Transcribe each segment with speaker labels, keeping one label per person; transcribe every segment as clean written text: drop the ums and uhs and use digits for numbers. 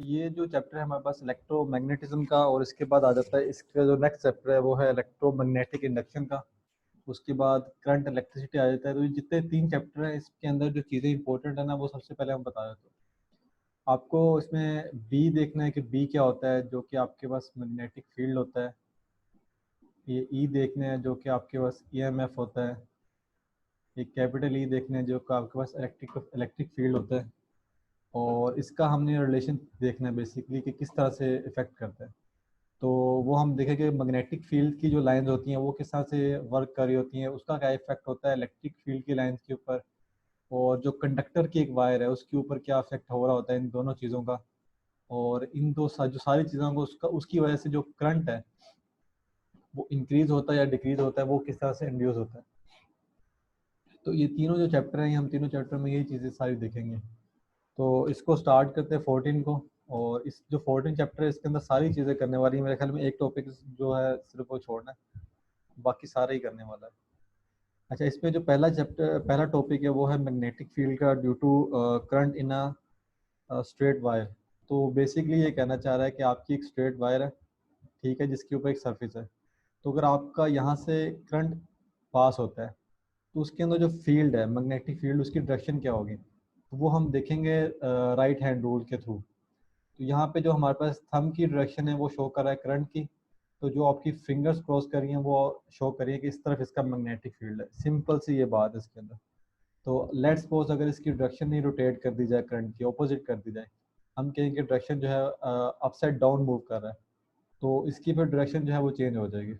Speaker 1: ये जो चैप्टर है हमारे पास इलेक्ट्रोमैग्नेटिज्म का, और इसके बाद आ जाता है इसका जो नेक्स्ट चैप्टर है वो है इलेक्ट्रोमैग्नेटिक इंडक्शन का। उसके बाद करंट इलेक्ट्रिसिटी आ जाता है। तो ये जितने 3 चैप्टर हैं इसके अंदर जो चीज़ें इंपॉर्टेंट है ना, वो सबसे पहले हम बता देते हैं। आपको इसमें बी देखना है कि बी क्या होता है, जो कि आपके पास मैग्नेटिक फील्ड होता है। ये ई देखना है जो कि आपके पास ईएमएफ होता है। एक कैपिटल ई देखना है जो कि आपके पास इलेक्ट्रिक फील्ड होता है। और इसका हमने रिलेशन देखना है बेसिकली कि किस तरह से इफेक्ट करता है। तो वो हम देखेंगे मैग्नेटिक फील्ड की जो लाइंस होती हैं वो किस तरह से वर्क कर रही होती हैं, उसका क्या इफेक्ट होता है इलेक्ट्रिक फील्ड की लाइंस के ऊपर, और जो कंडक्टर की एक वायर है उसके ऊपर क्या इफेक्ट हो रहा होता है इन दोनों चीज़ों का। और इन जो सारी चीज़ों को उसका उसकी वजह से जो करंट है वो इंक्रीज होता है या डिक्रीज होता है, वो किस तरह से इंड्यूस होता है। तो ये तीनों जो चैप्टर हैं हम तीनों चैप्टर में यही चीज़ें सारी देखेंगे। तो इसको स्टार्ट करते हैं 14 को। और इस जो 14 चैप्टर है इसके अंदर सारी चीज़ें करने वाली है। मेरे ख्याल में एक टॉपिक जो है सिर्फ वो छोड़ना है, बाकी सारा ही करने वाला है। अच्छा, इसमें जो पहला टॉपिक है वो है मैग्नेटिक फील्ड का due to current in a straight wire. तो बेसिकली ये कहना चाह रहा है कि आपकी एक स्ट्रेट वायर है, ठीक है, जिसके ऊपर एक सरफेस है। तो अगर आपका यहाँ से करंट पास होता है तो उसके अंदर जो फील्ड है मैग्नेटिक फील्ड, उसकी डायरेक्शन क्या होगी, तो वो हम देखेंगे राइट हैंड रूल के थ्रू। तो यहाँ पे जो हमारे पास थंब की डायरेक्शन है वो शो कर रहा है करंट की। तो जो आपकी फिंगर्स क्रॉस कर रही हैं वो शो कर रही है कि इस तरफ इसका मैग्नेटिक फील्ड है। सिंपल सी ये बात है इसके अंदर। तो लेट्स सपोज अगर इसकी डायरेक्शन नहीं रोटेट कर दी जाए, करंट की ऑपोजिट कर दी जाए, हम कहेंगे कि डायरेक्शन जो है अपसाइड डाउन मूव कर रहा है, तो इसकी फिर डायरेक्शन जो है वो चेंज हो जाएगी।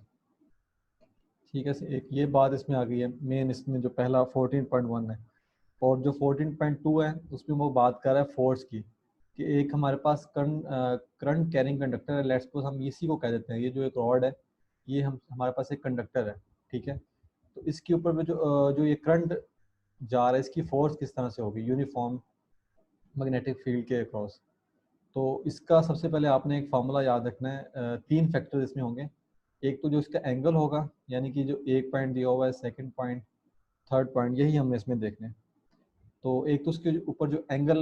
Speaker 1: ठीक है, एक ये बात इसमें आ गई है मेन। इसमें जो पहला 14.1 है, और जो 14.2 है उसमें वो बात कर रहा है फोर्स की, कि एक हमारे पास करंट कैरिंग कंडक्टर है। लेट्स सपोज हम इसी को कह देते हैं, ये जो एक रॉड है ये हम हमारे पास एक कंडक्टर है, ठीक है। तो इसके ऊपर में जो ये करंट जा रहा है इसकी फोर्स किस तरह से होगी यूनिफॉर्म मैग्नेटिक फील्ड के अक्रॉस। तो इसका सबसे पहले आपने एक फार्मूला याद रखना है। 3 फैक्टर इसमें होंगे। एक तो जो इसका एंगल होगा, यानी कि जो एक पॉइंट दिया हुआ है, सेकंड पॉइंट, थर्ड पॉइंट, यही हमने इसमें देखने हैं। तो एक तो उसके ऊपर जो एंगल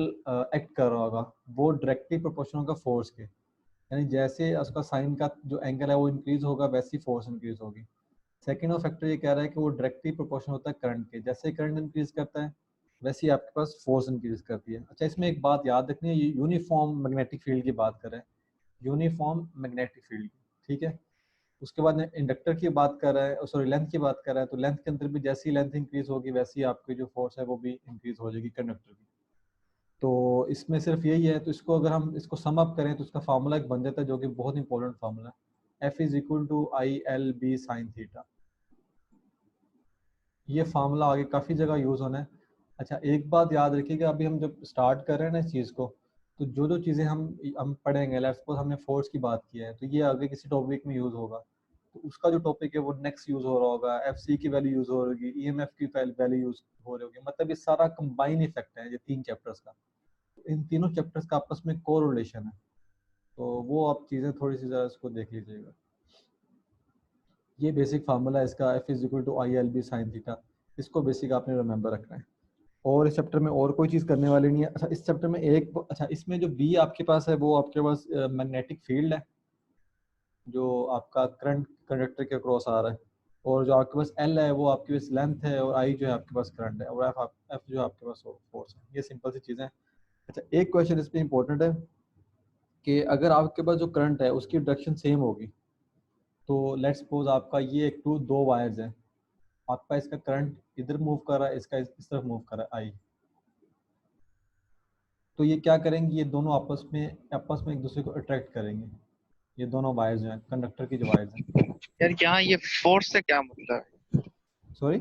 Speaker 1: एक्ट कर रहा होगा वो डायरेक्टली प्रोपोर्शनल होगा फोर्स के, यानी जैसे उसका साइन का जो एंगल है वो इंक्रीज होगा वैसी फोर्स इंक्रीज होगी। सेकेंड और फैक्टर ये कह रहा है कि वो डायरेक्टली प्रोपोर्शनल होता है करंट के, जैसे करंट इंक्रीज करता है वैसे ही आपके पास फोर्स इंक्रीज करती है। अच्छा, इसमें एक बात याद रखनी है, ये यूनिफॉर्म मैग्नेटिक फील्ड की बात कर रहे हैं, यूनिफॉर्म मैग्नेटिक फील्ड, ठीक है। उसके बाद इंडक्टर की बात कर रहा है, सॉरी लेंथ की बात कर रहा है, तो लेंथ के अंदर भी जैसी लेंथ इंक्रीज होगी वैसी आपकी जो फोर्स है वो भी इंक्रीज हो जाएगी कंडक्टर की। तो इसमें सिर्फ यही है। तो इसको अगर हम इसको सम अप करें तो इसका फार्मूला एक बन जाता है जो कि बहुत इंपॉर्टेंट फार्मूला है, F is equal to I L B sine theta. ये फार्मूला आगे काफ़ी जगह यूज़ होना है। अच्छा, एक बात याद रखिएगा, अभी हम जब स्टार्ट कर रहे हैं ना इस चीज़ को, तो जो जो चीज़ें हम पढ़ेंगे, लेट्स सपोज हमने फोर्स की बात की है तो ये आगे किसी टॉपिक में यूज़ होगा, तो उसका जो टॉपिक है वो नेक्स्ट यूज़ हो रहा होगा, एफ सी की वैल्यू यूज़ हो रही होगी, ई एम एफ की वैल्यू यूज़ हो रही होगी। मतलब ये सारा कंबाइन इफेक्ट है ये 3 चैप्टर्स का। इन तीनों चैप्टर्स का आपस में को रिलेशन है। तो वो आप चीज़ें थोड़ी सी ज़रा इसको देख लीजिएगा। ये बेसिक फार्मूला है इसका, F is equal to I L B sine theta. इसको बेसिक आपने रिमेंबर रखना है। और इस चैप्टर में और कोई चीज़ करने वाली नहीं है। अच्छा, इस चैप्टर में अच्छा, इसमें जो बी आपके पास है वो आपके पास मैग्नेटिक फील्ड है जो आपका करंट कंडक्टर के क्रॉस आ रहा है, और जो आपके पास एल है वो आपके पास लेंथ है, और आई जो है आपके पास करंट है, और एफ जो है आपके पास फोर्स है। ये सिंपल सी चीज़ें हैं। अच्छा, एक क्वेश्चन इसमें इंपॉर्टेंट है कि अगर आपके पास जो करंट है उसकी डायरेक्शन सेम होगी, तो लेट्स सपोज आपका ये एक टू दो वायर्स हैं, आपका इसका करंट इधर मूव कर रहा है, इसका इस तरफ मूव कर रहा है आई। तो ये क्या करेंगे, ये दोनों आपस में एक दूसरे को अट्रैक्ट करेंगे। ये दोनों वायर्स जो हैं कंडक्टर की जो वायर्स हैं।
Speaker 2: यार यहाँ ये फोर्स से क्या मतलब है?
Speaker 1: सॉरी,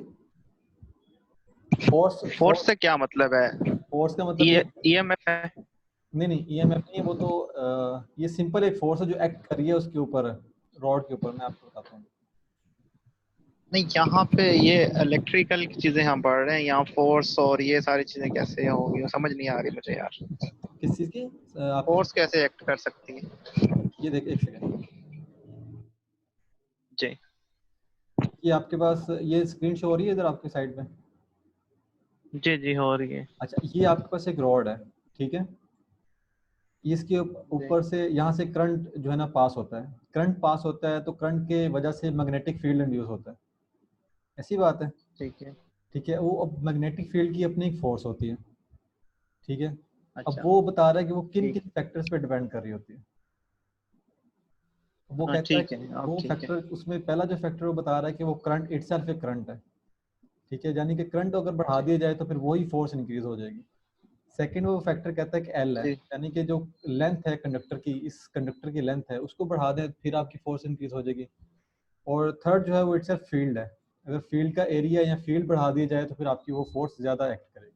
Speaker 1: फोर्स
Speaker 2: फोर्स से क्या मतलब है?
Speaker 1: फोर्स का मतलब
Speaker 2: ये
Speaker 1: ये,
Speaker 2: ईएमएफ है?
Speaker 1: नहीं नहीं ईएमएफ नहीं है वो तो ये सिंपल एक फोर्स है जो एक्ट कर रही है उसके ऊपर, रॉड के ऊपर। मैं आपको बताता हूँ।
Speaker 2: नहीं, यहाँ पे ये इलेक्ट्रिकल की चीजें हम पढ़ रहे हैं, यहाँ फोर्स और ये सारी चीजें कैसे होंगी समझ नहीं आ रही मुझे यार।
Speaker 1: किस चीज़ की आपकी?
Speaker 2: फोर्स कैसे एक्ट कर सकती है?
Speaker 1: ये देख, एक सेकंड।
Speaker 2: जी।
Speaker 1: ये आपके पास ये स्क्रीन शो हो रही है इधर आपके साइड में?
Speaker 2: जी जी हो रही है।
Speaker 1: अच्छा, ये आपके पास एक रॉड है, ठीक है। ये इसके ऊपर से यहाँ से करंट जो है ना पास होता है, करंट पास होता है तो करंट के वजह से मैग्नेटिक फील्ड इंड्यूस होता है, ऐसी बात है।
Speaker 2: ठीक है।
Speaker 1: ठीक है, वो अब मैग्नेटिक फील्ड की अपनी एक फोर्स होती है। ठीक है, अब
Speaker 2: अच्छा।
Speaker 1: वो बता रहा है कि वो किन
Speaker 2: ठीक।
Speaker 1: किन फैक्टर्स पे डिपेंड कर रही होती है। वो
Speaker 2: हाँ
Speaker 1: कहता है
Speaker 2: ठीक
Speaker 1: कि
Speaker 2: है, अब
Speaker 1: वो
Speaker 2: ठीक है।
Speaker 1: फैक्टर, उसमें पहला जो फैक्टर वो बता रहा है कि वो करंट इटसेल्फ एक करंट है। ठीक है, यानी कि करंट अगर बढ़ा
Speaker 2: ठीक।
Speaker 1: दिया जाए तो फिर वही फोर्स इंक्रीज हो जाएगी। सेकंड वो फैक्टर कहता है कि एल है,
Speaker 2: ठीक।
Speaker 1: यानी कि जो लेंथ है कंडक्टर की, इस कंडक्टर की लेंथ है उसको बढ़ा दें फिर आपकी फोर्स इंक्रीज हो जाएगी। और थर्ड जो है वो इट्स फील्ड है, अगर फील्ड का एरिया या फील्ड बढ़ा दिया जाए तो फिर आपकी वो फोर्स ज़्यादा एक्ट करेगी।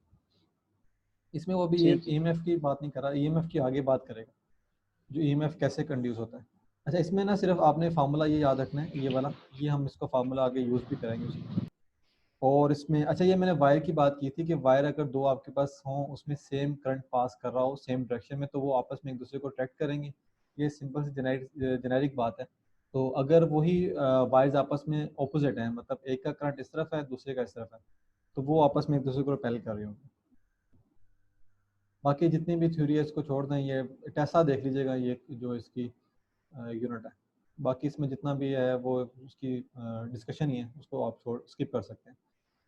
Speaker 1: इसमें वो अभी एक
Speaker 2: ठीक है।
Speaker 1: ईएमएफ की बात नहीं कर रहा, ईएमएफ की आगे बात करेगा, जो ईएमएफ कैसे कंड्यूस होता है। अच्छा, इसमें ना सिर्फ आपने फार्मूला ये याद रखना है, ये वाला, ये हम इसको फार्मूला आगे यूज़ भी करेंगे उसमें। और इसमें अच्छा, ये मैंने वायर की बात की थी कि वायर अगर दो आपके पास हों, उसमें सेम करंट पास कर रहा हो सेम डायरेक्शन में, तो वो आपस में एक दूसरे को अट्रैक्ट करेंगे। ये सिंपल सी जेनेरिक बात है। तो अगर वही वायर्स आपस में ऑपोजिट हैं, मतलब एक का करंट इस तरफ है दूसरे का इस तरफ है, तो वो आपस में एक दूसरे को रिपेल कर रहे होंगे। बाकी जितनी भी थ्योरी है इसको छोड़ दें, ये टेस्ला देख लीजिएगा, ये जो इसकी यूनिट है। बाकी इसमें जितना भी है वो उसकी डिस्कशन ही है, उसको आप छोड़ स्किप कर सकते हैं।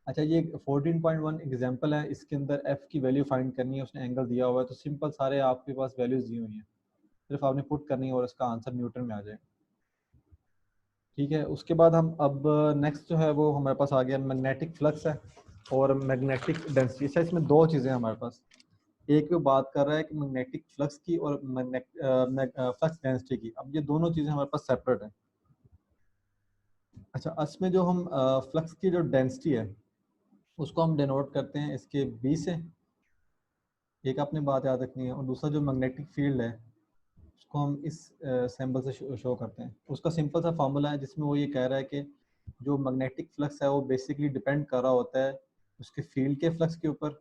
Speaker 1: अच्छा, ये 14.1 एग्जांपल है, इसके अंदर एफ की वैल्यू फाइंड करनी है, उसने एंगल दिया हुआ है, तो सिंपल सारे आपके पास वैल्यूज दी हुई हैं, सिर्फ आपने पुट करनी है और इसका आंसर न्यूटन में आ जाएगा। ठीक है, उसके बाद हम अब नेक्स्ट जो है वो हमारे पास आ गया मैग्नेटिक फ्लक्स है और मैग्नेटिक डेंसिटी। अच्छा, इसमें दो चीज़ें हैं हमारे पास, एक वो बात कर रहा है कि मैग्नेटिक फ्लक्स की और फ्लक्स डेंसिटी की। अब ये दोनों चीज़ें हमारे पास सेपरेट हैं। अच्छा, इसमें जो हम फ्लक्स की जो डेंसिटी है उसको हम डिनोट करते हैं इसके बी से, एक आपने बात याद रखनी है। और दूसरा जो मैग्नेटिक फील्ड है उसको हम इस सिंबल से शो करते हैं। उसका सिंपल सा फार्मूला है जिसमें वो ये कह रहा है कि जो मैग्नेटिक फ्लक्स है वो बेसिकली डिपेंड कर रहा होता है उसके फील्ड के फ्लक्स के ऊपर,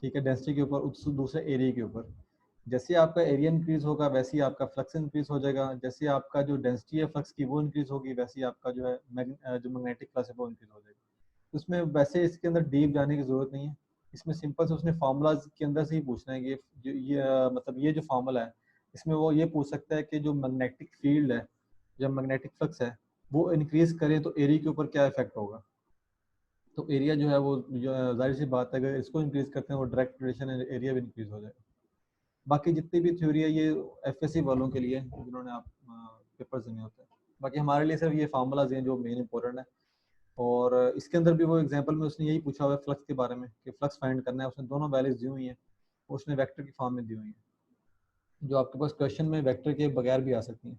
Speaker 1: ठीक है, डेंसिटी के ऊपर, उस दूसरे एरिया के ऊपर। जैसे आपका एरिया इंक्रीज होगा वैसे ही आपका फ्लक्स इंक्रीज हो जाएगा, जैसे आपका जो डेंसिटी है फ्लक्स की वो इंक्रीज होगी वैसे ही आपका जो है जो मैग्नेटिक फ्लक्स है वो इंक्रीज हो जाएगा। उसमें वैसे इसके अंदर डीप जाने की ज़रूरत नहीं है, इसमें सिंपल से उसने फार्मूलाज के अंदर से ही पूछना है कि ये मतलब ये जो फार्मूला है इसमें वो ये पूछ सकता है कि जो मैग्नेटिक फील्ड है या मैग्नेटिक फ्लक्स है वो इंक्रीज करें तो एरिया के ऊपर क्या इफेक्ट होगा। तो एरिया जो है वो जाहिर सी बात है अगर इसको इंक्रीज करते हैं वो डायरेक्ट रिलेशन है, एरिया भी इंक्रीज हो जाएगा। बाकी जितनी भी थ्योरी है ये एफएससी वालों के लिए जिन्होंने आप पेपर देने होते हैं। बाकी हमारे लिए सिर्फ ये फार्मूलाज हैं जो मेन इंपॉर्टेंट है। और इसके अंदर भी वो एग्जांपल में उसने यही पूछा हुआ है फ्लक्स के बारे में कि फ्लक्स फाइंड करना है, उसने दोनों वैल्यूज दी हुई हैं और उसने वेक्टर की फॉर्म में दी हुई हैं, जो आपके पास क्वेश्चन में वेक्टर के बगैर भी आ सकती हैं।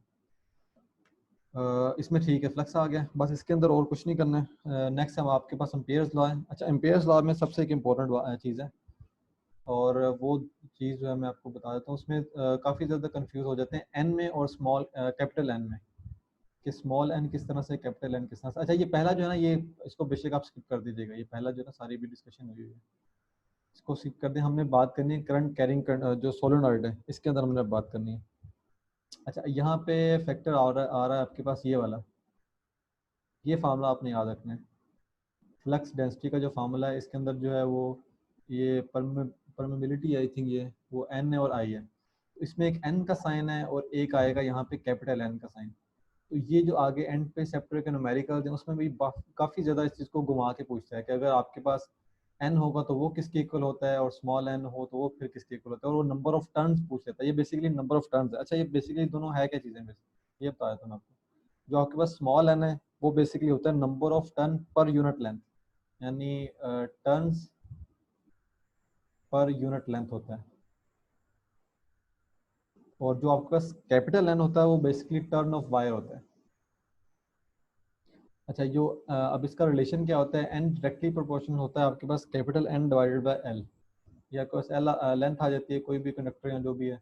Speaker 1: इसमें ठीक है, फ्लक्स आ गया, बस इसके अंदर और कुछ नहीं करना है। नेक्स्ट हम आपके पास एम्पेयर्स लॉ है। अच्छा, एम्पेयर्स लॉ में सबसे एक इम्पोर्टेंट चीज़ है और वो चीज़ जो है मैं आपको बता देता हूँ। उसमें काफ़ी ज़्यादा कंफ्यूज हो जाते हैं एन में और स्मॉल कैपिटल एन में, कि स्मॉल एन किस तरह से कैपिटल एन किस तरह से। अच्छा, ये पहला जो है ना, ये इसको बेशक आप स्किप कर दीजिएगा, ये पहला जो है ना सारी भी डिस्कशन हुई है, इसको स्किप कर दें। हमने बात करनी है करंट कैरिंग जो सोलेनॉइड है इसके अंदर हमने बात करनी है। अच्छा, यहाँ पे फैक्टर आ रहा है आपके पास ये वाला, ये फार्मूला आपने याद रखना है। फ्लक्स डेंसिटी का जो फार्मूला है इसके अंदर जो है वो ये परमेबिलिटी आई थिंक ये वो एन है और आई है, इसमें एक एन का साइन है और एक आएगा यहाँ पे कैपिटल एन का साइन। तो ये जो आगे एंड पे चैप्टर के न्यूमेरिकल हैं उसमें भी काफ़ी ज़्यादा इस चीज़ को घुमा के पूछता है कि अगर आपके पास एन होगा तो वो किसके इक्वल होता है और स्मॉल एन हो तो वो फिर किसके इक्वल होता है, और वो नंबर ऑफ टर्न्स पूछ लेता है। ये बेसिकली नंबर ऑफ टर्न्स है। अच्छा, ये बेसिकली दोनों है क्या चीज़ें, ये बताया था मैं आपको। जो आपके पास स्मॉल एन है वो बेसिकली होता है number of turn per unit length, यानी टर्न्स पर यूनिट लेंथ होता है। और जो आपके पास कैपिटल एन होता है वो बेसिकली टर्न ऑफ वायर होता है। अच्छा, जो अब इसका रिलेशन क्या होता है, एन डायरेक्टली प्रोपोर्शनल होता है आपके पास capital N divided by L. ये आपके पास एल लेंथ आ जाती है कोई भी कंडक्टर या जो भी है,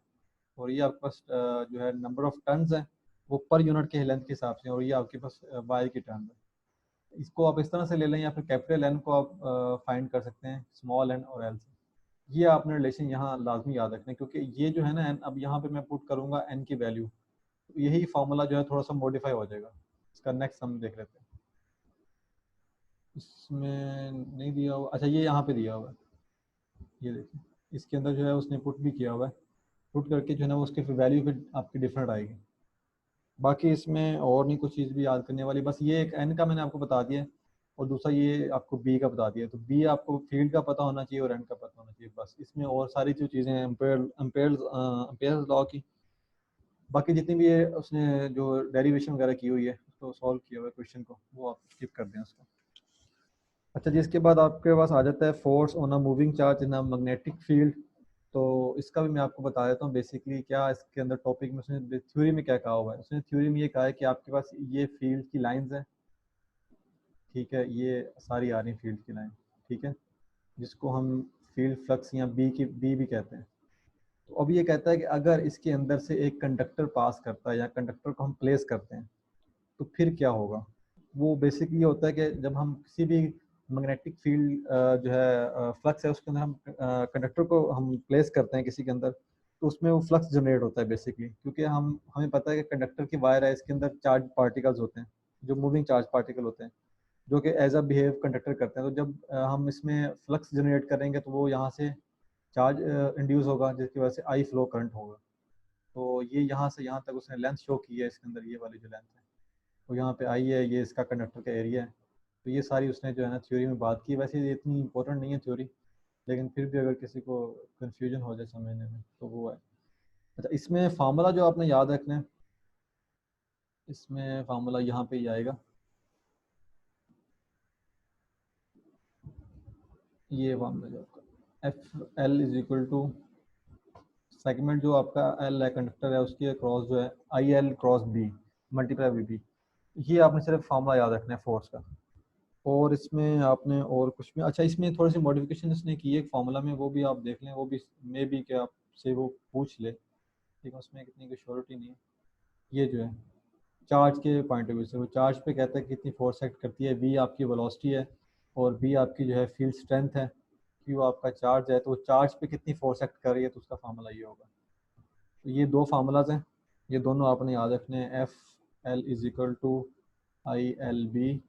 Speaker 1: और ये आपके पास जो है नंबर ऑफ टर्न्स है वो पर यूनिट के लेंथ के हिसाब से, और ये आपके पास वायर की टर्न है। इसको आप इस तरह से ले लें या फिर कैपिटल एन को आप फाइंड कर सकते हैं स्मॉल एन और एल से। ये आपने रिलेशन यहाँ लाजमी याद रखना है क्योंकि ये जो है ना एन, अब यहाँ पे मैं पुट करूँगा एन की वैल्यू, तो यही फार्मूला जो है थोड़ा सा मॉडिफाई हो जाएगा। इसका नेक्स्ट हम देख लेते हैं। इसमें नहीं दिया हुआ, अच्छा ये यहाँ पे दिया हुआ है, ये देखिए इसके अंदर जो है उसने पुट भी किया हुआ है पुट करके जो है ना उसके फिर वैल्यू फिर आपकी डिफरेंट आएगी। बाकी इसमें और नहीं कुछ चीज़ भी याद करने वाली, बस ये एक एन का मैंने आपको बता दिया है और दूसरा ये आपको बी का बता दिया। तो बी आपको फील्ड का पता होना चाहिए और एन का पता होना चाहिए, बस इसमें और सारी जो चीज़ें हैं एम्पेयर लॉ की, बाकी जितनी भी ये उसने जो डेरिवेशन वगैरह की हुई है उसको सॉल्व किया हुआ है क्वेश्चन को, वो आप स्किप कर दें उसको। अच्छा जी, इसके बाद आपके पास आ जाता है force on a moving charge in a magnetic field. तो इसका भी मैं आपको बता देता हूँ बेसिकली क्या इसके अंदर टॉपिक में उसने थ्योरी में क्या कहा हुआ है। उसने थ्योरी में ये कहा है कि आपके पास ये फील्ड की लाइंस हैं, ठीक है, ये सारी आ रही फील्ड की लाइन, ठीक है, जिसको हम फील्ड फ्लक्स या बी भी कहते हैं। तो अब ये कहता है कि अगर इसके अंदर से एक कंडक्टर पास करता है या कंडक्टर को हम प्लेस करते हैं तो फिर क्या होगा। वो बेसिकली ये होता है कि जब हम किसी भी मैग्नेटिक फील्ड जो है फ्लक्स है उसके अंदर हम कंडक्टर को हम प्लेस करते हैं किसी के अंदर, तो उसमें वो फ्लक्स जनरेट होता है बेसिकली, क्योंकि हमें पता है कि कंडक्टर की वायर है, इसके अंदर चार्ज पार्टिकल्स होते हैं, जो मूविंग चार्ज पार्टिकल होते हैं, जो कि एज अ बिहेव कंडक्टर करते हैं। तो जब हम इसमें फ्लक्स जनरेट करेंगे तो वो यहाँ से चार्ज इंड्यूस होगा, जिसकी वजह से आई फ्लो करंट होगा। तो ये यहाँ से यहाँ तक उसने लेंथ शो की है इसके अंदर, ये वाली जो लेंथ है वो यहाँ पे आई है, ये इसका कंडक्टर का एरिया है। तो ये सारी उसने जो है ना थ्योरी में बात की। वैसे ये इतनी इंपॉर्टेंट नहीं है थ्योरी, लेकिन फिर भी अगर किसी को कंफ्यूजन हो जाए समझने में तो वो है। अच्छा, इसमें फार्मूला जो आपने याद रखना है, इसमें फार्मूला यहाँ पे ही आएगा, ये फार्मूला जो आपका F L is equal to segment जो आपका एल है कंडक्टर है उसके क्रॉस जो है I L cross B multiply B B. ये आपने सिर्फ फार्मूला याद रखना है फोर्स का। और इसमें आपने और कुछ भी, अच्छा इसमें थोड़ी सी मॉडिफिकेशन इसने की है एक फार्मूला में, वो भी आप देख लें, वो भी मे भी कि आपसे वो पूछ ले, लेकिन उसमें कितनी की श्योरिटी नहीं है। ये जो है चार्ज के पॉइंट ऑफ व्यू से, वो चार्ज पे कहता है कि कितनी फोर्स एक्ट करती है, वी आपकी वेलोसिटी है और बी आपकी जो है फील्ड स्ट्रेंथ है, क्यू आपका चार्ज है, तो वो चार्ज पे कितनी फोर्स एक्ट कर रही है तो उसका फार्मूला ये होगा। तो ये दो फार्मूलाज हैं, ये दोनों आपने याद रखने हैं, F L is equal to I L B,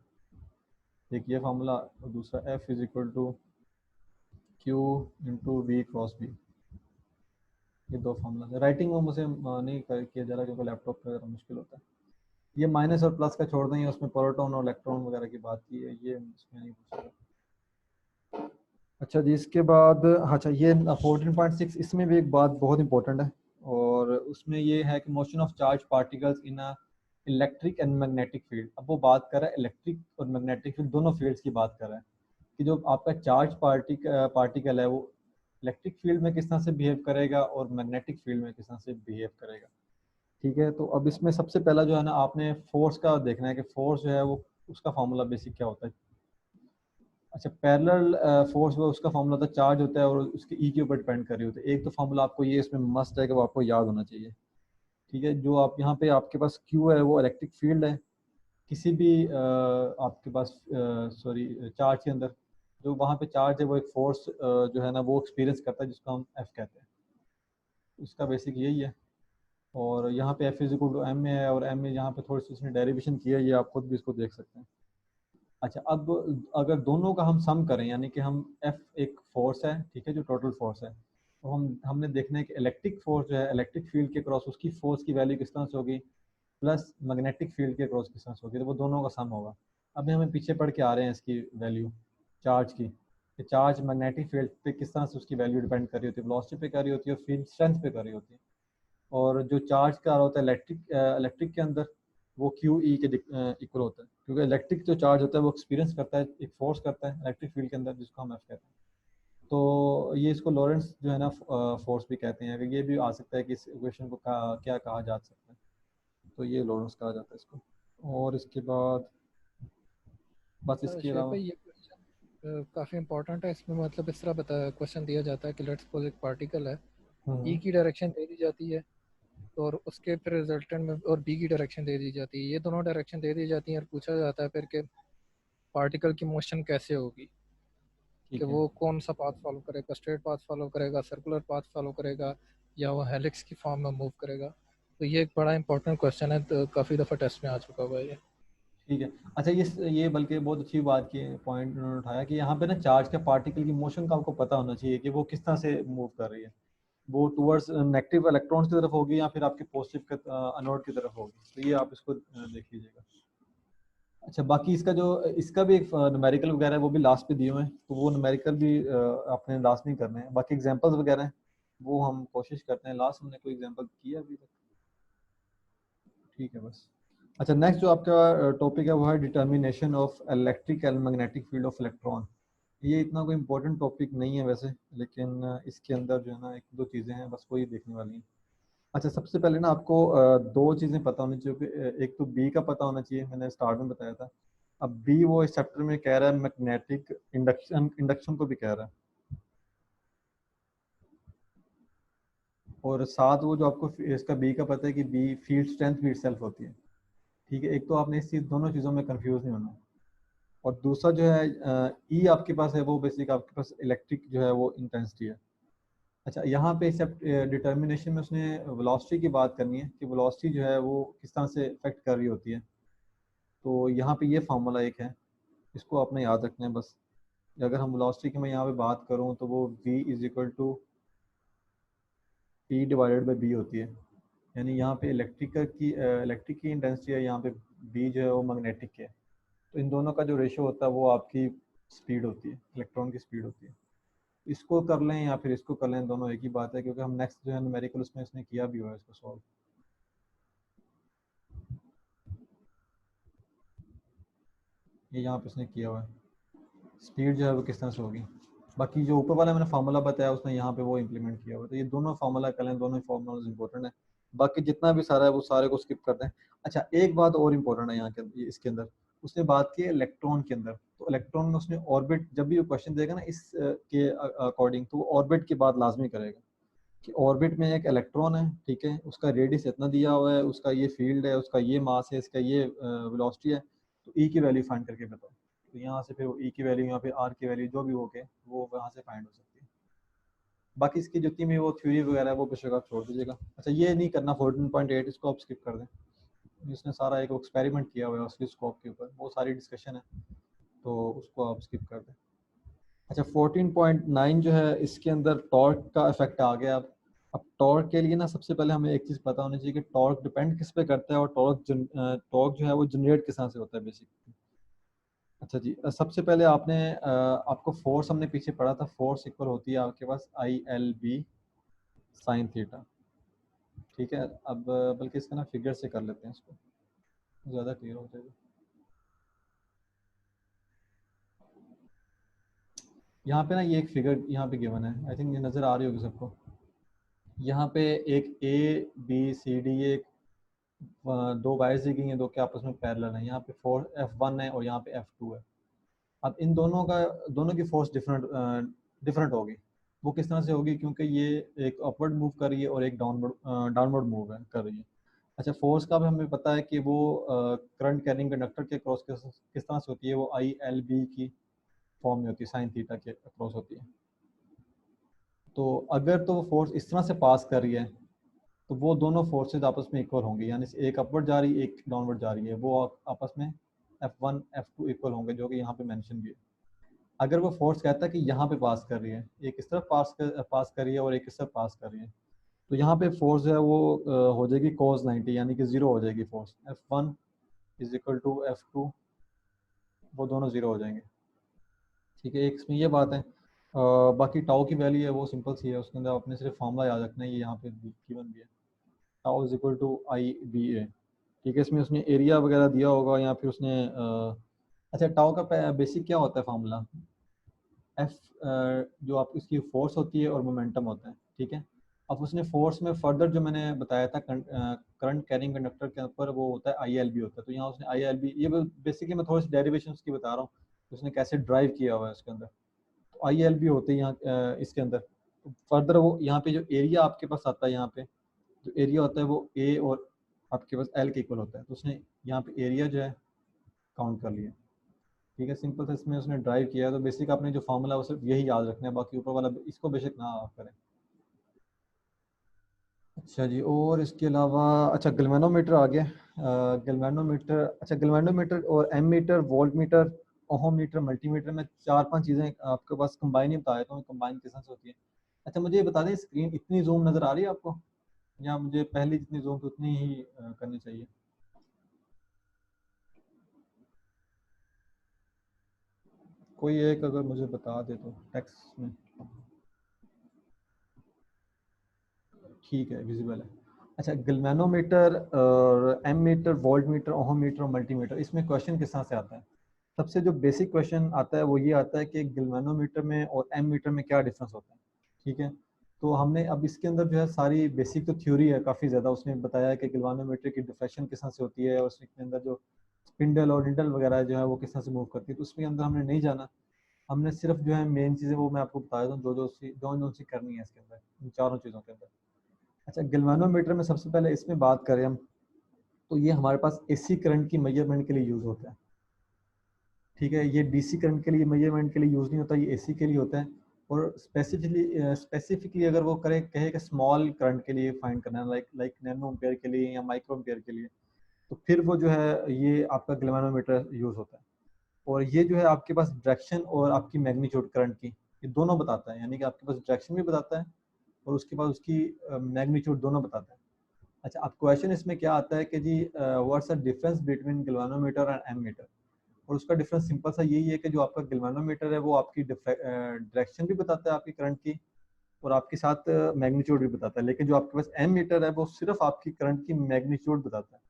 Speaker 1: एक ये फार्मूला, और दूसरा F is equal to Q into V cross B. ये दो फार्मूला राइटिंग में मुझे नहीं किया जा रहा क्योंकि लैपटॉप पर ज़रा मुश्किल होता है। ये माइनस और प्लस का छोड़ देंगे, उसमें प्रोटॉन और इलेक्ट्रॉन वगैरह की बात की है, ये इसमें नहीं पूछेगा। अच्छा जी, इसके बाद अच्छा ये 14.6, इसमें भी एक बात बहुत इंपॉर्टेंट है, और उसमें ये है कि motion of charge particles in a electric and magnetic field. अब वो बात कर रहा है इलेक्ट्रिक और मैग्नेटिक फील्ड दोनों फील्ड्स की बात कर रहा है, कि जो आपका चार्ज पार्टिकल है वो इलेक्ट्रिक फील्ड में किस तरह से बिहेव करेगा और मैग्नेटिक फील्ड में किस तरह से बिहेव करेगा। ठीक है, तो अब इसमें सबसे पहला जो है ना आपने फोर्स का देखना है कि फोर्स जो है वो उसका फॉर्मूला बेसिक क्या होता है। अच्छा, पैरेलल फोर्स वो उसका फॉर्मूला होता है, चार्ज होता है और उसके ई के ऊपर डिपेंड कर रही होती है। एक तो फॉर्मूला आपको ये इसमें मस्ट है कि वो आपको याद होना चाहिए। ठीक है, जो आप यहाँ पे आपके पास क्यू है वो इलेक्ट्रिक फील्ड है किसी भी आपके पास सॉरी चार्ज के अंदर, जो वहाँ पे चार्ज है वो एक फोर्स जो है ना वो एक्सपीरियंस करता है जिसको हम एफ कहते हैं। उसका बेसिक यही है। और यहाँ पे F is equal to M में है, और एम में यहाँ पे थोड़ी सी उसने डेरिवेशन की है, ये आप खुद भी इसको देख सकते हैं। अच्छा, अब अगर दोनों का हम सम करें, यानी कि हम एफ एक फोर्स है, ठीक है, जो टोटल फोर्स है, तो हमने देखना है कि इलेक्ट्रिक फोर्स जो है इलेक्ट्रिक फील्ड के क्रॉस उसकी फोर्स की वैल्यू किस तरह से होगी, प्लस मैग्नेटिक फील्ड के क्रॉस किस तरह से होगी, तो वो दोनों का सम होगा। अभी हमें पीछे पढ़ के आ रहे हैं इसकी वैल्यू चार्ज की, कि चार्ज मैग्नेटिक फील्ड पे किस तरह से उसकी वैल्यू डिपेंड कर रही होती है, वेलोसिटी पे कर रही होती है और फील्ड स्ट्रेंथ पे कर रही होती है। और जो चार्ज का होता है इलेक्ट्रिक के अंदर, वो क्यू ई के इक्वल होता है, क्योंकि इलेक्ट्रिक जो चार्ज होता है वो एक्सपीरियंस करता है, एक फोर्स करता है इलेक्ट्रिक फील्ड के अंदर जिसको हम एफ कहते हैं। तो ये इसको लॉरेंस जो है ना फोर्स भी कहते हैं, ये भी आ सकता है कि इस इक्वेशन को क्या कहा जा सकता है, तो ये लॉरेंस कहा जाता है इसको। और इसके बाद बस इसके
Speaker 3: शेर
Speaker 1: अलावा
Speaker 3: भाई, ये क्वेश्चन काफ़ी इंपॉर्टेंट है। इसमें मतलब इस तरह बता क्वेश्चन दिया जाता है कि लेट्स सपोज एक पार्टिकल है, ई
Speaker 1: हम्म,
Speaker 3: की डायरेक्शन दे दी जाती है, तो और उसके फिर रिजल्टेंट में और बी की डायरेक्शन दे दी जाती है। ये दोनों डायरेक्शन दे दी जाती हैं और पूछा जाता है फिर कि पार्टिकल की मोशन कैसे होगी, कि
Speaker 1: ठीक है।
Speaker 3: वो कौन सा पाथ फॉलो करेगा, स्ट्रेट पाथ फॉलो करेगा, सर्कुलर पाथ फॉलो करेगा, या वो हेलिक्स की फॉर्म में मूव करेगा। तो ये एक बड़ा इंपॉर्टेंट क्वेश्चन है, तो काफ़ी दफ़ा टेस्ट में आ चुका हुआ है ये।
Speaker 1: ठीक है। अच्छा, ये बल्कि बहुत अच्छी बात की पॉइंट उन्होंने उठाया कि यहाँ पे ना चार्ज के पार्टिकल की मोशन का आपको पता होना चाहिए कि वो किस तरह से मूव कर रही है। वो टूवर्ड्स नेगेटिव इलेक्ट्रॉन्स की तरफ होगी या फिर आपके पॉजिटिव एनोड की तरफ होगी। तो ये आप इसको देख लीजिएगा। अच्छा, बाकी इसका भी एक न्यूमेरिकल वगैरह है, वो भी लास्ट पे दिए हुए हैं, तो वो न्यूमेरिकल भी आपने लास्ट नहीं करने हैं। बाकी एग्जांपल्स वगैरह हैं वो हम कोशिश करते हैं, लास्ट हमने कोई एग्जांपल किया अभी तक, ठीक है बस। अच्छा, नेक्स्ट जो आपका टॉपिक है वो है determination of electric and magnetic field of electron. ये इतना कोई इंपॉर्टेंट टॉपिक नहीं है वैसे, लेकिन इसके अंदर जो है ना एक दो चीज़ें हैं बस, वही देखने वाली हैं। अच्छा, सबसे पहले ना आपको दो चीज़ें पता होनी चाहिए कि एक तो बी का पता होना चाहिए, मैंने स्टार्ट में बताया था। अब बी वो इस चैप्टर में कह रहा है मैग्नेटिक इंडक्शन को भी कह रहा है, और साथ वो जो आपको इसका बी का पता है कि बी फील्ड स्ट्रेंथ भी इटसेल्फ होती है, ठीक है। एक तो आपने इस चीज़ दोनों चीज़ों में कंफ्यूज नहीं होना। और दूसरा जो है ई आपके पास है, वो बेसिक आपके पास इलेक्ट्रिक जो है वो इंटेंसिटी है। अच्छा, यहाँ पे सब डिटर्मिनेशन में उसने वेलोसिटी की बात करनी है कि वेलोसिटी जो है वो किस तरह से इफेक्ट कर रही होती है। तो यहाँ पे ये फार्मूला एक है, इसको आपने याद रखना है बस। अगर हम वेलोसिटी की मैं यहाँ पे बात करूँ तो वो v is equal to P divided by b होती है। यानी यहाँ पे इलेक्ट्रिक की इंटेंसिटी है, यहाँ पे b जो है वो मैग्नेटिक की है। तो इन दोनों का जो रेशियो होता है वो आपकी स्पीड होती है, इलेक्ट्रॉन की स्पीड होती है। इसको कर लें या फिर इसको कर लें, दोनों एक ही बात है, क्योंकि हम नेक्स्ट जो है न्यूमेरिकल उसमें इसने किया भी हुआ है इसको सॉल्व। ये यहाँ पे इसने किया हुआ है, स्पीड जो है वो किस तरह से होगी। बाकी जो ऊपर वाला मैंने फार्मूला बताया उसने यहाँ पे वो इम्प्लीमेंट किया हुआ है। तो ये दोनों फार्मूला कर लें, दोनों फार्मूला इंपॉर्टेंट है। बाकी जितना भी सारा है वो सारे को स्किप करते हैं। अच्छा, एक बात और इम्पोर्टेंट है यहाँ के इसके अंदर, उसने बात की है इलेक्ट्रॉन के अंदर। तो इलेक्ट्रॉन में उसने ऑर्बिट, जब भी वो क्वेश्चन देगा ना इस के अकॉर्डिंग, तो वो ऑर्बिट की बात लाजमी करेगा कि ऑर्बिट में एक इलेक्ट्रॉन है, ठीक है, उसका रेडियस इतना दिया हुआ है, उसका ये फील्ड है, उसका ये मास है, इसका ये वेलोसिटी है, तो ई की वैल्यू फाइंड करके बताओ। तो यहाँ से फिर ई की वैल्यू, यहाँ पे आर की वैल्यू जो भी हो गए वो वहाँ से फाइंड हो सकती है। बाकी इसकी जितनी भी वो थ्योरी वगैरह है वो बेशक आप छोड़ दीजिएगा। अच्छा, ये नहीं करना 14.8, इसको आप स्किप कर दें। इसने सारा एक एक्सपेरिमेंट किया हुआ है ऑसिलोस्कोप के ऊपर, बहुत सारी डिस्कशन है, तो उसको आप स्किप कर दें। अच्छा, 14.9 जो है इसके अंदर टॉर्क का इफेक्ट आ गया। अब टॉर्क के लिए ना सबसे पहले हमें एक चीज़ पता होनी चाहिए कि टॉर्क डिपेंड किस पे करता है, और टॉर्क जो है वो जनरेट किस तरह से होता है बेसिकली। अच्छा जी, सबसे पहले आपको फोर्स हमने पीछे पढ़ा था, फोर्स इक्वल होती है आपके पास ILB साइन थीटा, ठीक है। अब बल्कि इसका ना फिगर से कर लेते हैं, इसको ज़्यादा क्लियर हो जाएगा। यहाँ पे ना ये एक फिगर यहाँ पे गिवन है, आई थिंक ये नज़र आ रही होगी सबको। यहाँ पे एक ABCD, ये दो वायर्स दी गई हैं, दो के आपस में पैरेलल है। यहाँ पे फोर्स F1 है और यहाँ पे F2 है। अब इन दोनों की फोर्स डिफरेंट होगी। वो किस तरह से होगी, क्योंकि ये एक अपवर्ड मूव कर रही है और एक डाउनवर्ड मूव कर रही है। अच्छा, फोर्स का भी हमें पता है कि वो करंट कैरिंग कंडक्टर के क्रॉस किस तरह से होती है, वो ILB की फॉर्म में होती है, साइन थीटा के क्रॉस होती है। तो अगर तो वो फोर्स इस तरह से पास कर रही है तो वो दोनों फोर्सेज आपस में इक्वल होंगी, यानी एक अपवर्ड जा रही है एक डाउनवर्ड जा रही है, वो आपस में F1 F2 इक्वल होंगे, जो कि यहाँ पे मेंशन भी है। अगर वो फोर्स कहता है कि यहाँ पे पास कर रही है, एक इस तरफ पास कर रही है और एक इस तरफ पास कर रही है, तो यहाँ पे फोर्स जो है वो हो जाएगी cos 90, यानी कि जीरो हो जाएगी force. F1 is equal to F2, वो दोनों जीरो हो जाएंगे, ठीक है। एक इसमें ये बात है। बाकी टाउ की वैल्यू है वो सिंपल सी है, उसके अंदर आपने सिर्फ फॉर्मूला याद रखना है, ये यहाँ पे गिवन भी है, tau is equal to IBA, ठीक है। इसमें उसने एरिया वगैरह दिया होगा, या फिर उसने अच्छा, टाउ का बेसिक क्या होता है फार्मूला, एफ जो आप इसकी फोर्स होती है और मोमेंटम होता है, ठीक है। अब उसने फोर्स में फर्दर जो मैंने बताया था करंट कैरिंग कंडक्टर के ऊपर वो होता है ILB होता है। तो यहाँ उसने ILB, ये बेसिकली मैं थोड़ी सी डेरिवेशन उसकी बता रहा हूँ, उसने कैसे ड्राइव किया हुआ है उसके अंदर। तो ILB होते हैं यहाँ इसके अंदर। तो फर्दर वो यहाँ पे जो एरिया आपके पास आता है, यहाँ पे जो एरिया होता है वो A और आपके पास L के इक्वल होता है। तो उसने यहाँ पे एरिया जो है काउंट कर लिया, ठीक है। सिंपल से इसमें उसने ड्राइव किया है। तो बेसिक आपने जो फार्मूला है वो सिर्फ यही याद रखना है, बाकी ऊपर वाला इसको बेशक ना आप करें। अच्छा जी, और इसके अलावा अच्छा गैल्वेनोमीटर आ गया। गैल्वेनोमीटर, अच्छा गैल्वेनोमीटर और ammeter, volt meter, ohm meter, multimeter में 4-5 चीज़ें आपके पास कंबाइन ही बताया था, कंबाइन किस तरह से होती है। अच्छा मुझे ये बता दें, स्क्रीन इतनी जूम नज़र आ रही है आपको, या मुझे पहले जितनी जूम थी उतनी ही करनी चाहिए? कोई एक अगर मुझे बता दे तो टेक्स्ट में। ठीक है, विजिबल है। अच्छा, गैल्वेनोमीटर और ammeter, volt meter, ohm meter और मल्टीमीटर, इसमें क्वेश्चन किस तरह से आता है? सबसे जो बेसिक क्वेश्चन आता है वो ये आता है कि गैल्वेनोमीटर में और एम मीटर में क्या डिफरेंस होता है। ठीक है, तो हमने अब इसके अंदर जो है सारी बेसिक तो थ्योरी है काफ़ी ज़्यादा, उसमें बताया है कि गैल्वेनोमीटर की डिफ्लेक्शन किस तरह से होती है और उसके अंदर जो स्पिंडल और निडल वगैरह जो है वो किस तरह से मूव करती है, तो उसके अंदर हमने नहीं जाना। हमने सिर्फ जो है मेन चीज़ें वो मैं आपको बता देता हूँ, जो सी करनी है इसके अंदर, इन चारों चीज़ों के अंदर। अच्छा, गैल्वेनोमीटर में सबसे पहले इसमें बात करें हम, तो ये हमारे पास एसी करंट की मेजरमेंट के लिए यूज़ होता है। ठीक है, ये डीसी करंट के लिए मेजरमेंट के लिए यूज़ नहीं होता, ये एसी के लिए होता है। और स्पेसिफिकली अगर वो कहे कि स्मॉल करंट के लिए फाइंड करना है, लाइक नैनो एम्पेयर के लिए या माइक्रो एम्पेयर के लिए, तो फिर वो जो है ये आपका गैल्वेनोमीटर यूज़ होता है। और ये जो है आपके पास डायरेक्शन और आपकी मैग्नीट्यूड करंट की, ये दोनों बताता है, यानी कि आपके पास डायरेक्शन भी बताता है और उसके बाद उसकी मैग्नीट्यूड दोनों बताता है। अच्छा, अब क्वेश्चन इसमें क्या आता है कि जी what's the difference between galvanometer and ammeter, और उसका डिफरेंस सिंपल सा यही है कि जो आपका गैल्वेनोमीटर है वो आपकी डायरेक्शन भी बताता है आपकी करंट की और आपके साथ मैग्नीट्यूड भी बताता है, लेकिन जो आपके पास एम मीटर है वो सिर्फ आपकी करंट की मैग्नीट्यूड बताता है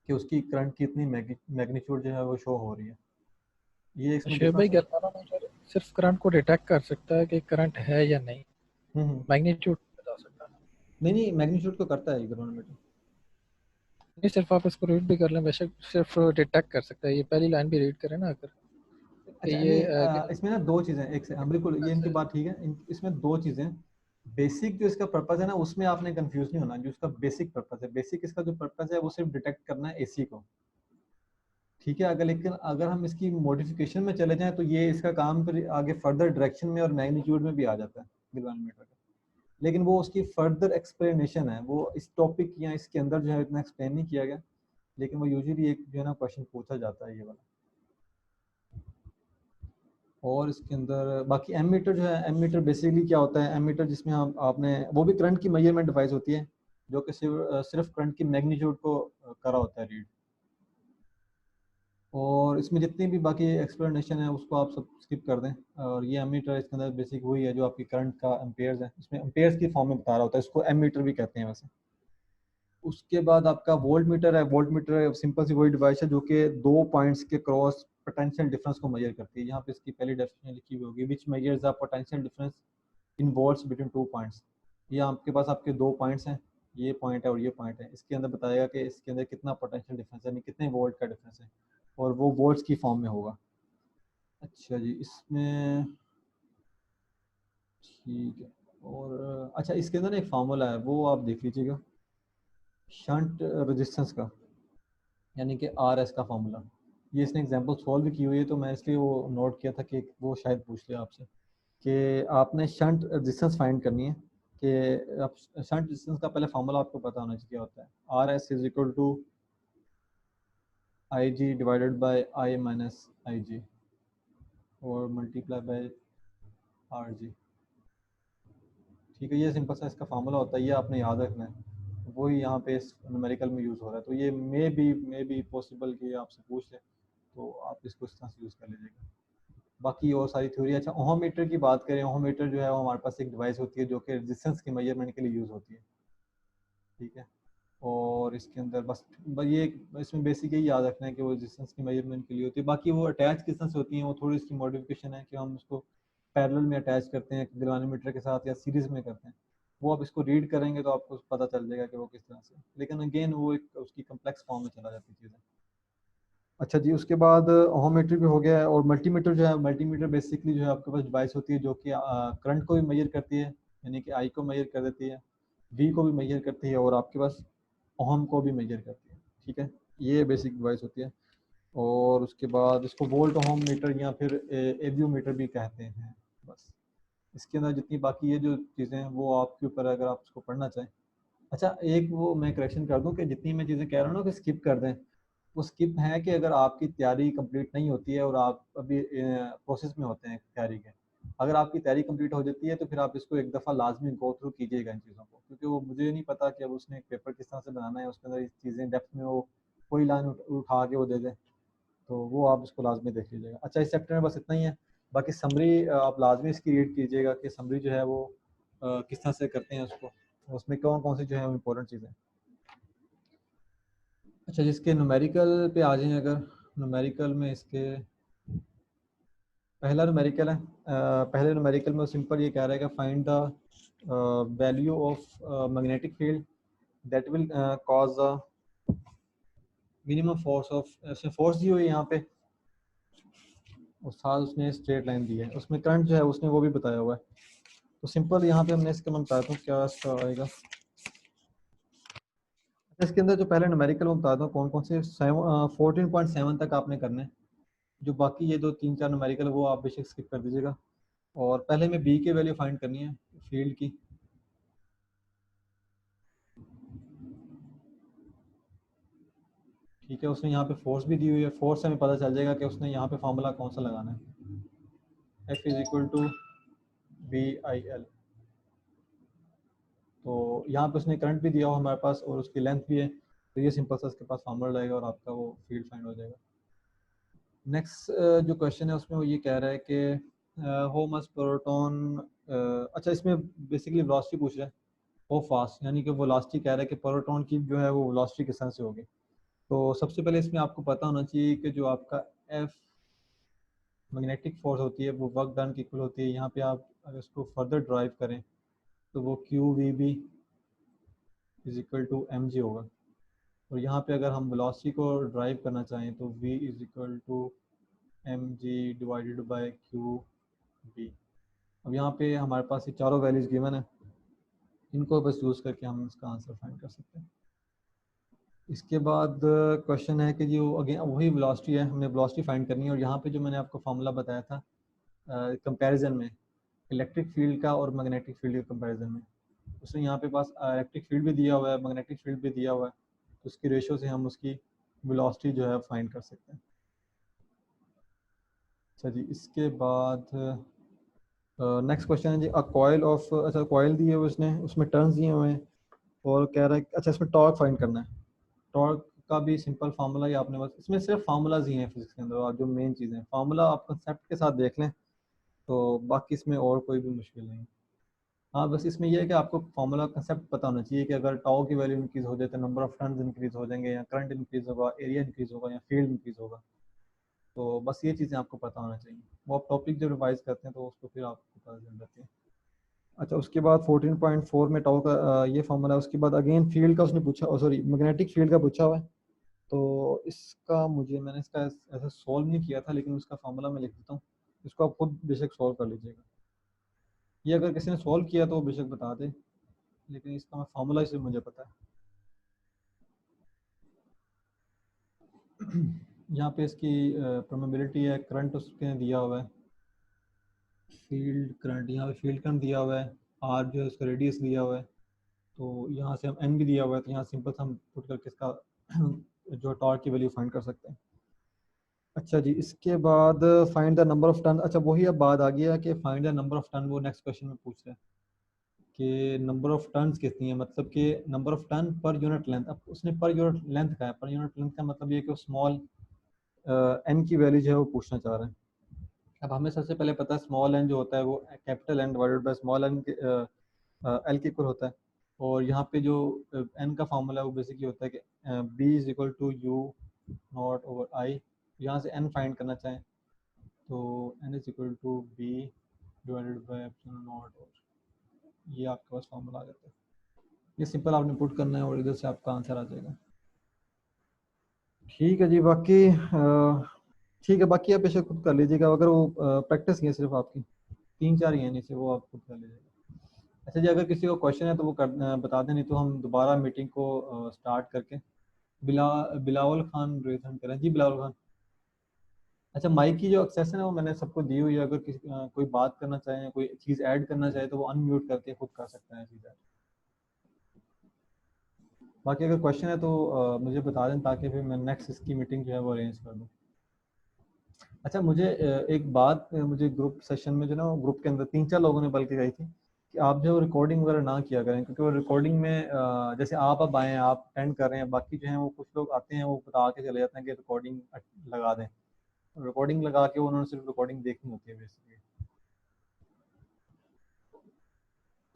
Speaker 1: कि उसकी करंट की इतनी मैग्नीट्यूड जो है वो शो हो रही है। ये इसमें
Speaker 3: शेर भाई,
Speaker 1: डिफरेंस है।
Speaker 3: गैल्वेनोमीटर सिर्फ करंट को डिटेक्ट कर सकता है कि करंट है या नहीं,
Speaker 1: हम्म।
Speaker 3: मैग्नीट्यूड बता सकता है
Speaker 1: नहीं नहीं, मैग्नीट्यूड तो करता है गैल्वेनोमीटर।
Speaker 3: नहीं। सिर्फ आप इसको रीड भी कर लें, बेशक सिर्फ डिटेक्ट कर सकता है। ये पहली लाइन भी रीड करें ना अगर, कि
Speaker 1: अच्छा
Speaker 3: ये
Speaker 1: नहीं, इसमें ना दो चीज़ें, एक से हाँ बिल्कुल ये इनकी
Speaker 3: अच्छा,
Speaker 1: बात ठीक है, इसमें दो चीज़ें। बेसिक जो इसका पर्पज़ है ना, उसमें आपने कंफ्यूज नहीं होना। जो इसका बेसिक पर्पज़ है, बेसिक इसका जो पर्पज़ है वो सिर्फ डिटेक्ट करना है एसी को। ठीक है, अगर लेकिन अगर हम इसकी मॉडिफिकेशन में चले जाएं तो ये इसका काम फिर आगे फर्दर डायरेक्शन में और मैग्नीट्यूड में भी आ जाता है गैल्वेनोमीटर का। लेकिन वो उसकी फर्दर एक्सप्लेनेशन है, वो इस टॉपिक या इसके अंदर जो है इतना एक्सप्लेन नहीं किया गया, लेकिन वो यूजुअली एक जो है ना क्वेश्चन पूछा जाता है ये वाला। और इसके अंदर बाकी एमीटर जो है, एमीटर बेसिकली क्या होता है, एमीटर जिसमें हम आपने वो भी करंट की मेजरमेंट डिवाइस होती है जो कि सिर्फ करंट की मैग्नीट्यूड को करा होता है रीड। और इसमें जितनी भी बाकी एक्सप्लेनेशन है उसको आप सब स्किप कर दें। और ये एमीटर इसके अंदर बेसिक वही है जो आपकी करंट का एम्पेयर्स है, इसमें एम्पेयर्स की फॉर्म में बता रहा होता है, इसको एमीटर भी कहते हैं वैसे। उसके बाद आपका वोल्ट मीटर है। वोल्ट मीटर सिंपल सी वही डिवाइस है जो कि दो पॉइंट्स के क्रॉस पोटेंशियल डिफरेंस को मेजर करती है। यहाँ पे इसकी पहली डेफिनेशन लिखी हुई होगी, विच measures the potential difference in volts between two points. ये आपके पास आपके दो पॉइंट्स हैं, ये पॉइंट है और ये पॉइंट है, इसके अंदर बताएगा कि इसके अंदर कितना पोटेंशियल डिफरेंस है, यानी कितने वोल्ट का डिफरेंस है, और वो वोल्ट्स की फॉर्म में होगा। अच्छा जी, इसमें ठीक है। और अच्छा, इसके अंदर एक फार्मूला है वो आप देख लीजिएगा, शंट रेजिस्टेंस का, यानी कि आर एस का फार्मूला। ये इसने एग्जांपल सॉल्व भी की हुई है तो मैं इसलिए वो नोट किया था कि वो शायद पूछ लिया आपसे कि आपने शंट रेजिस्टेंस फाइंड करनी है। कि आप शंट रेजिस्टेंस का पहले फार्मूला आपको पता होना चाहिए क्या होता है। R S is equal to I G divided by I minus I G और मल्टीप्लाई बाई आर जी। ठीक है, ये सिंपल सा इसका फार्मूला होता है, ये आपने याद रखना है। वही यहाँ पे इस न्यूमेरिकल में यूज़ हो रहा है, तो ये मे बी पॉसिबल कि आपसे पूछ ले, तो आप इसको इस तरह से यूज़ कर लीजिएगा। बाकी और सारी थ्योरी। अच्छा, ओहम मीटर की बात करें, ओहम मीटर जो है वो हमारे पास एक डिवाइस होती है जो कि रेजिस्टेंस के मेजरमेंट के लिए यूज़ होती है। ठीक है, और इसके अंदर बस ये इसमें बेसिक यही याद रखना है कि वो रेजिस्टेंस की मेजरमेंट के लिए होती है। बाकी वो अटैच किस तरह से होती हैं वो थोड़ी इसकी मॉडिफिकेशन है कि हम उसको पैरेलल में अटैच करते हैं गैल्वेनोमीटर के साथ या सीरीज में करते हैं। वो आप इसको रीड करेंगे तो आपको पता चल जाएगा कि वो किस तरह से, लेकिन अगेन वो एक उसकी कम्प्लेक्स फॉर्म में चला जाती है चीज़ें। अच्छा जी, उसके बाद ओहममीटर भी हो गया है। और मल्टीमीटर जो है, मल्टीमीटर बेसिकली जो है आपके पास डिवाइस होती है जो कि करंट को भी मेजर करती है, यानी कि आई को मेजर कर देती है, वी को भी मेजर करती है और आपके पास ओहम को भी मेजर करती है। ठीक है, ये बेसिक डिवाइस होती है। और उसके बाद इसको वोल्ट ओहम मीटर या फिर एवीओ मीटर भी कहते हैं। बस इसके अंदर जितनी बाकी ये जो चीज़ें हैं वो आपके ऊपर है, अगर आप उसको पढ़ना चाहें। अच्छा, एक वो मैं करेक्शन कर दूं कि जितनी मैं चीज़ें कह रहा हूँ ना कि स्किप कर दें, वो स्किप है कि अगर आपकी तैयारी कंप्लीट नहीं होती है और आप अभी प्रोसेस में होते हैं तैयारी के, अगर आपकी तैयारी कंप्लीट हो जाती है तो फिर आप इसको एक दफ़ा लाजमी गो थ्रू कीजिएगा इन चीज़ों को, क्योंकि वो मुझे नहीं पता कि अब उसने एक पेपर किस तरह से बनाना है, उसके अंदर इस चीज़ें डेप्थ में वो कोई लाइन उठा के वो दे दे, तो वो आप इसको लाजमी देख लीजिएगा। अच्छा, इस चैप्टर में बस इतना ही है। बाकी समरी आप लाजमी इसकी रीड कीजिएगा कि समरी जो है वो किस तरह से करते हैं उसको, उसमें कौन कौन सी जो है इम्पोर्टेंट चीज़ें। अच्छा, जिसके न्यूमेरिकल पे आ जाएं, अगर न्यूमेरिकल में इसके पहला न्यूमेरिकल है, पहले न्यूमेरिकल में सिंपल ये कह रहा है कि find the value of magnetic field that will cause minimum force of, उसने फोर्स दी हुई है यहाँ पे और साथ उसने स्ट्रेट लाइन दी है, उसमें करंट जो है उसने वो भी बताया हुआ है। तो सिंपल यहाँ पे हमने इसके मैं बताता हूँ क्या इसका आएगा। इसके अंदर जो पहले न्यूमेरिकल मैं बताता हूँ कौन कौन से 14.7 तक आपने करने हैं। जो बाकी ये दो तीन चार न्यूमेरिकल वो आप बेशक स्किप कर दीजिएगा। और पहले में बी की वैल्यू फाइंड करनी है फील्ड की। ठीक है, उसने यहाँ पे फोर्स भी दी हुई है, फोर्स से हमें पता चल जाएगा कि उसने यहाँ पे फॉर्मूला कौन सा लगाना है, F is equal to BIL। तो यहाँ पे उसने करंट भी दिया हो हमारे पास और उसकी लेंथ भी है, तो ये सिंपल सा उसके पास फार्मूला रहेगा और आपका वो फील्ड फाइंड हो जाएगा। नेक्स्ट जो क्वेश्चन है उसमें वो ये कह रहा है कि हाउ मच प्रोटॉन, अच्छा इसमें बेसिकली वेलोसिटी पूछ रहा है, हाउ फास्ट, यानी कि वेलोसिटी कह रहा है कि प्रोटॉन की जो है वो वेलोसिटी किस तरह से होगी। तो सबसे पहले इसमें आपको पता होना चाहिए कि जो आपका F मैग्नेटिक फोर्स होती है वो वर्क डन की इक्वल होती है। यहाँ पे आप अगर इसको फर्दर ड्राइव करें तो वो QVB is equal to mg होगा। और यहाँ पे अगर हम वेलोसिटी को ड्राइव करना चाहें तो v is equal to mg divided by QV। अब यहाँ पे हमारे पास ये चारों वैल्यूज गिवन है, इनको बस यूज़ करके हम इसका आंसर फाइंड कर सकते हैं। इसके बाद क्वेश्चन है कि जो अगेन वही वेलोसिटी है, हमने वेलोसिटी फाइंड करनी है। और यहाँ पे जो मैंने आपको फार्मूला बताया था कंपैरिजन में, इलेक्ट्रिक फील्ड का और मैग्नेटिक फील्ड के कंपैरिजन में, उसने यहाँ पे पास इलेक्ट्रिक फील्ड भी दिया हुआ है, मैग्नेटिक फील्ड भी दिया हुआ है, तो उसकी रेशो से हम उसकी वेलोसिटी जो है फाइंड कर सकते हैं। अच्छा जी, इसके बाद नेक्स्ट क्वेश्चन है जी अ कॉइल ऑफ, अच्छा कॉइल दिए हुए उसने, उसमें टर्न्स दिए हुए हैं और कह रहा है अच्छा इसमें टॉर्क फाइंड करना है। टॉर्क का भी सिंपल फार्मूला ही आपने, बस इसमें सिर्फ फार्मूलाज ही हैं फिजिक्स के अंदर, और जो मेन चीज़ें फार्मूला आप कंसेप्ट के साथ देख लें तो बाकी इसमें और कोई भी मुश्किल नहीं है। हाँ, बस इसमें यह है कि आपको फार्मूला कंसेप्ट पता होना चाहिए कि अगर टाउ की वैल्यू इंक्रीज हो जाए तो नंबर ऑफ टर्न्स इंक्रीज हो जाएंगे, या करंट इंक्रीज होगा, एरिया इंक्रीज होगा, या फील्ड इंक्रीज होगा। तो बस ये चीज़ें आपको पता होना चाहिए, वो आप टॉपिक जब रिवाइज करते हैं तो उसको फिर आपको पता चल जाती है। अच्छा, उसके बाद 14.4 में टाउ का ये फार्मूला है। उसके बाद अगेन फील्ड का उसने पूछा, सॉरी मैग्नेटिक फील्ड का पूछा हुआ है। तो इसका मैंने इसका ऐसा सॉल्व नहीं किया था, लेकिन उसका फार्मूला मैं लिख देता हूँ, इसको आप खुद बेशक सॉल्व कर लीजिएगा। ये अगर किसी ने सॉल्व किया तो वो बेशक बता दे, लेकिन इसका मैं फार्मूला इसे मुझे पता है। यहाँ पे इसकी प्रोबेबिलिटी है, करंट उसके दिया हुआ है, फील्ड करंट, यहाँ पे फील्ड करंट दिया हुआ है, आर जो है उसका रेडियस दिया हुआ है, तो यहाँ से हम एन भी दिया हुआ है, तो यहाँ सिंपल से हम पुट करके इसका जो टॉर्क की वैल्यू फाइंड कर सकते हैं। अच्छा जी, इसके बाद find the number of turn, अच्छा वही अब बात आ गया कि find the number of turn, वो नेक्स्ट क्वेश्चन में पूछ रहे हैं कि नंबर ऑफ टर्न्स कितनी है, मतलब कि number of turn per unit length. अब उसने पर यूनिट लेंथ का है, पर यूनिट लेंथ का मतलब ये कि स्मॉल एन की वैल्यू जो है वो पूछना चाह रहे हैं। अब हमें सबसे पहले पता है स्मॉल एन जो होता है वो capital N divided by small N के एल के इक्वल होता है। और यहाँ पे जो एन का फार्मूला है वो बेसिकली होता है कि B is equal to U naught over I. यहाँ से एन फाइंड करना चाहें तो N is equal to B divided by epsilon naught, और ये आपके पास फार्मूला आ जाता है। ये सिंपल आपने पुट करना है और इधर से आपका आंसर आ जाएगा। ठीक है जी, बाकी ठीक है, बाकी आप बेशक खुद कर लीजिएगा, अगर वो प्रैक्टिस ही है सिर्फ आपकी, तीन चार ही हैं नीचे, वो आप खुद कर लीजिएगा। अच्छा जी, अगर किसी को क्वेश्चन है तो वो बता दें, नहीं तो हम दोबारा मीटिंग को स्टार्ट करके बिलावल खान रेजन करें। जी बिलावल खान। अच्छा, माइक की जो एक्सेस है वो मैंने सबको दी हुई है, अगर कोई बात करना चाहे या कोई चीज़ ऐड करना चाहे तो वो अनम्यूट करके खुद कर सकता है चीज़ ऐड। बाकी अगर क्वेश्चन है तो मुझे बता दें ताकि फिर मैं नेक्स्ट इसकी मीटिंग जो है वो अरेंज कर दूँ। अच्छा मुझे एक बात मुझे ग्रुप सेशन में जो ना ग्रुप के अंदर 3-4 लोगों ने बल्कि कही थी कि आप जो रिकॉर्डिंग वगैरह ना किया करें, क्योंकि वो रिकॉर्डिंग में जैसे आप अब आए हैं, आप अटेंड कर रहे हैं, बाकी जो हैं वो कुछ लोग आते हैं वो बता के चले जाते हैं कि रिकॉर्डिंग लगा दें। रिकॉर्डिंग लगा के उन्होंने सिर्फ रिकॉर्डिंग देखनी होती है बेसिकली।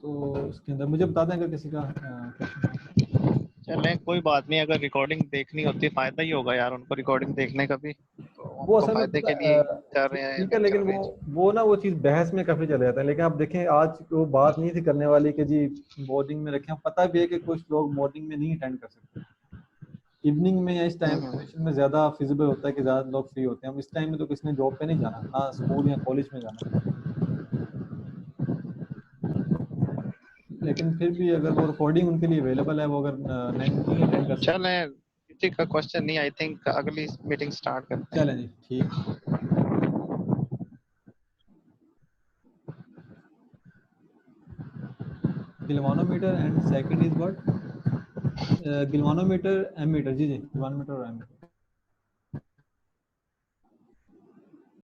Speaker 1: तो उसके अंदर मुझे बता दें अगर किसी का क्वेश्चन।
Speaker 2: चलें कोई बात नहीं, अगर रिकॉर्डिंग देखनी होती है फायदा ही होगा यार उनको रिकॉर्डिंग देखने का भी, तो
Speaker 1: वो
Speaker 2: उनको
Speaker 1: असल में
Speaker 2: फायदे के लिए कर रहे हैं
Speaker 1: ठीक है, लेकिन
Speaker 2: लेक्चर
Speaker 1: वो
Speaker 2: अरेंज।
Speaker 1: वो ना वो चीज़ बहस में काफ़ी चले जाता है। लेकिन आप देखें आज वो बात नहीं थी करने वाली कि जी मॉर्निंग में रखें। पता भी है कि कुछ लोग मॉर्निंग में नहीं अटेंड कर सकते, इवनिंग में या इस टाइम ड्यूरेशन में ज़्यादा फिजिबल होता है कि ज़्यादा लोग फ्री होते हैं। हम इस टाइम में तो किसी ने जॉब पे नहीं जाना, ना स्कूल या कॉलेज में जाना, लेकिन फिर भी अगर वो रिकॉर्डिंग उनके लिए अवेलेबल है, वो अगर नहीं अटेंड कर सकते।
Speaker 2: चलें, किसी का क्वेश्चन नहीं, आई थिंक अगली मीटिंग स्टार्ट करते हैं।
Speaker 1: चलें जी, ठीक। galvanometer and second is what? galvanometer ammeter, ji ji, galvanometer और ammeter।